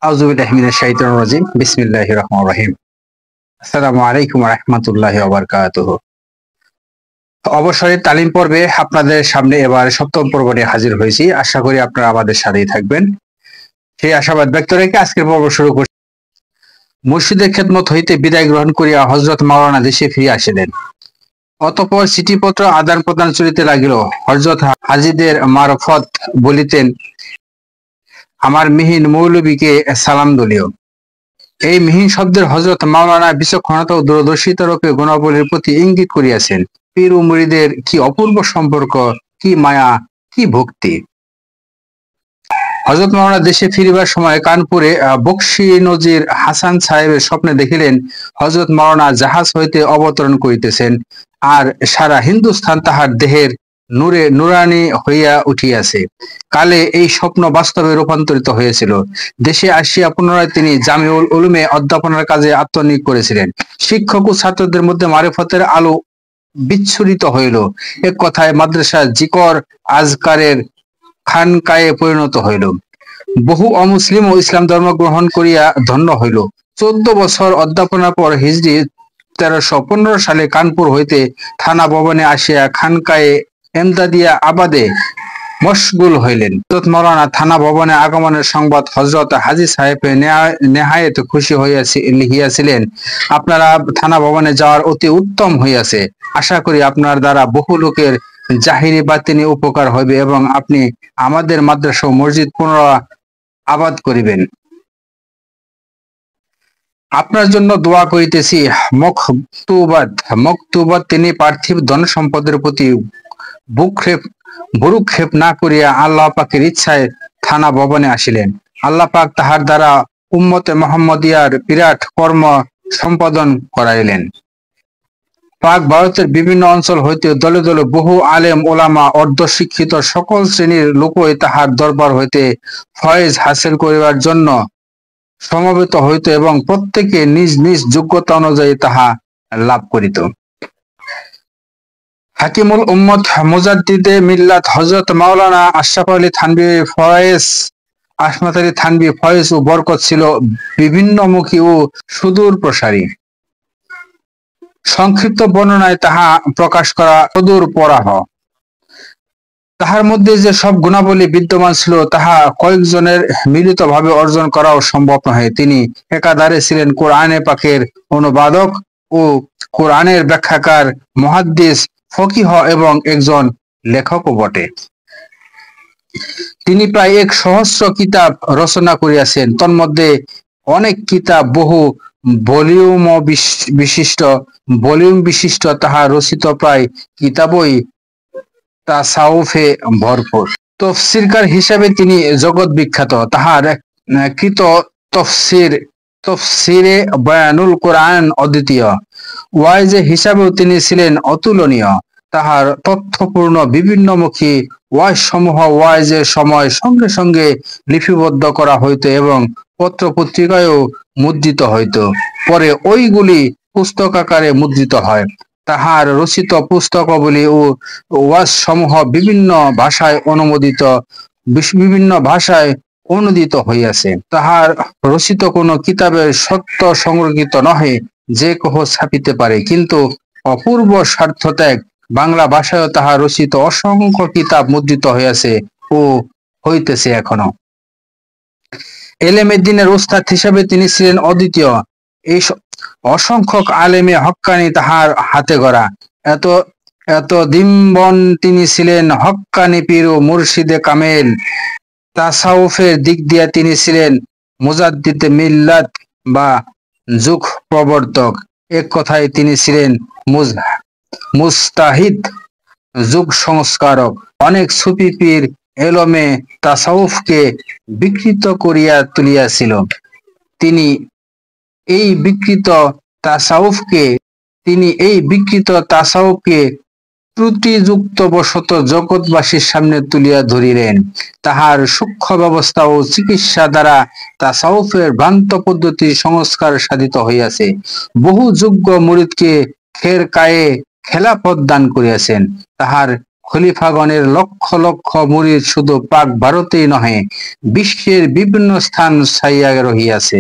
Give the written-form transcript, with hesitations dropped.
আউযুবিল্লাহি মিনাশ শাইতানির রাজিম। বিসমিল্লাহির রহমানির রহিম। আসসালামু আলাইকুম ওয়া রাহমাতুল্লাহি ওয়া বারাকাতুহু। অবসরের তালিম পর্বে আপনাদের সামনে এবার সপ্তম পর্ব নিয়ে হাজির হয়েছি। আশা করি আপনারা আমাদের সাথেই থাকবেন। সেই আশাবাদ ব্যক্ত রেখে আজকের পর্ব শুরু করছি। মুর্শিদের খেদমত হইতে বিদায় গ্রহণ করিয়া হযরত মাওলানা দেশে ফিরিয়া আসিলেন। অতঃপর চিঠিপত্র আদান প্রদান চলিতে লাগিল। হযরত হাজীদের মারফত বলিতেন, আমার মিহিন মৌলবীকে সালাম দলিও। এই মিহিন শব্দের হযরত মাওলানা বিচক্ষণতা ও দূরদর্শিতারূপে গুণাবলীর প্রতি ইঙ্গিত করিয়াছেন। পীর ও মুরিদের কি অপূর্ব সম্পর্ক, কি মায়া, কি ভক্তি! হযরত মাওলানা দেশে ফিরিবার সময় কানপুরে বকশী নজির হাসান সাহেবের স্বপ্নে দেখিলেন হযরত মাওলানা জাহাজ হইতে অবতরণ করিতেছেন, আর সারা হিন্দুস্থান তাহার দেহের নূরে নূরানী হইয়া উঠিয়াছে। কালে এই স্বপ্ন বাস্তবে রূপান্তরিত হয়েছিল। দেশে আসিয়া পুনরায় তিনি জামিউল উলুমে অধ্যাপনার কাজে আত্মনিয়োগ করেছিলেন। শিক্ষক ও ছাত্রদের মধ্যে মারিফতের আলো বিচ্ছুরিত হইল। এক কথায় মাদ্রাসা জিকর আজকারের খানকায়ে পরিণত হইল। বহু অমুসলিম ও ইসলাম ধর্ম গ্রহণ করিয়া ধন্য হইল। 14 বছর অধ্যাপনার পর হিজরি 1315 সালে কানপুর হইতে থানা ভবনে আসিয়া খানকায়ে এমদাদিয়া আবাদে মশগুল হইলেন। হযরত মাওলানা থানা ভবনে আগমনের সংবাদ হযরত হাজী সাহেব নেহায়েত খুশি লিখিয়াছিলেন, আপনারা থানা ভবনে যাওয়ার অতি উত্তম হইয়াছে। আশা করি আপনার দ্বারা বহু লোকের জাহিরি বাতিনি উপকার হইবে এবং আপনি আমাদের মাদ্রাসা ও মসজিদ পুনরায় আবাদ করিবেন। আপনার জন্য দোয়া করিতেছি। মকতুবাত তিনি পার্থিব ধন সম্পদের প্রতি ভ্রুক্ষেপ না করিয়া আল্লাহ পাকের ইচ্ছায় থানা ভবনে আসিলেন। আল্লাহ পাক তাহার দ্বারা উম্মতে মুহাম্মদিয়ার বিরাট কর্ম সম্পাদন করাইলেন। পাক ভারতের বিভিন্ন অঞ্চল হইতে দলে দলে বহু আলেম ওলামা অর্ধশিক্ষিত সকল শ্রেণীর লোকই তাহার দরবার হইতে ফয়েজ হাসিল করিবার জন্য সমবেত হইত এবং প্রত্যেকে নিজ নিজ যোগ্যতা অনুযায়ী তাহা লাভ করিত। হাকিমুল উম্মত মুজাদ্দিদে মিল্লাত হযরত মাওলানা আশরাফ আলী থানভী ফয়েজ ও বরকত ছিল বিভিন্নমুখী ও সুদূর প্রসারী। সংক্ষিপ্ত বর্ণনায় তাহা প্রকাশ করা সুদূর পরাহ। তাহার মধ্যে যে সব গুণাবলী বিদ্যমান ছিল তাহা কয়েকজনের মিলিতভাবে অর্জন করাও সম্ভব নহে। তিনি একাধারে ছিলেন কোরআনে পাকের অনুবাদক ও কোরআনের ব্যাখ্যাকার, মুহাদ্দিস, ফকিহ এবং একজন লেখকও বটে। তিনি প্রায় 100 কিতাব রচনা করিয়াছেন। তন্মধ্যে অনেক কিতাব বহু ভলিউম বিশিষ্ট তাহার রচিত প্রায় কিতাবই তাসাউফে ভরপুর। তফসিরকার হিসাবে তিনি জগৎ বিখ্যাত। তাহার কৃত তফসিরে বয়ানুল কোরআন অদ্বিতীয়। ওয়াইজে হিসাবেও তিনি ছিলেন অতুলনীয়। তাহার তথ্যপূর্ণ বিভিন্নমুখী ওয়াইজ সমূহ ওয়াইজের সময় সঙ্গে সঙ্গে লিপিবদ্ধ করা হইত এবং পত্র পত্রিকায়ও মুদ্রিত হইত। পরে ওইগুলি পুস্তকাকারে মুদ্রিত হয়। তাহার রচিত পুস্তকাবলী ও ওয়াজ সমূহ বিভিন্ন ভাষায় অনুদিত হইয়াছে। তাহার রচিত কোন কিতাবের সত্য সংরক্ষিত নহে যে কেহ ছাপিতে পারে, কিন্তু অপূর্ব স্বার্থত্যাগ বাংলা ভাষায় তাহার রচিত অসংখ্য কিতাব মুদ্রিত হইয়াছে ও হইতেছে এখনো। এলেমে দ্বীনের উস্তাদ হিসাবে তিনি ছিলেন অদ্বিতীয়। এই অসংখ্য আলেমে হক্কানি তাহার হাতে গড়া। এত দিনবন তিনি ছিলেন হক্কানি পীর ও মুর্শিদে কামেল। তাসাউফের দিক দিয়া তিনি ছিলেন মুজাদ্দিদে মিল্লাত বা যুগ প্রবর্তক। এক কথায় তিনি ছিলেন মুজতাহিদ, যুগ সংস্কারক। অনেক সুফি পীর এলমে তাসাউফকে বিকৃত করিয়া তুলিয়াছিল। তিনি এই বিকৃত তাসাউফকে ত্রুটিযুক্ত বশত জগৎবাসীর সামনে তুলিয়া ধরিলেন। তাহার সূক্ষ্ম ব্যবস্থা ও চিকিৎসা দ্বারা তাসাউফের ভ্রান্ত পদ্ধতির সংস্কার সাধিত হইয়াছে। বহু যোগ্য মুরিদকে খেরকায়ে খেলাফত দান করিয়াছেন। তাহার খলিফাগণের লক্ষ লক্ষ মুরিদ শুধু পাক ভারতেই নহে, বিশ্বের বিভিন্ন স্থান ছাইয়া রহিয়াছে।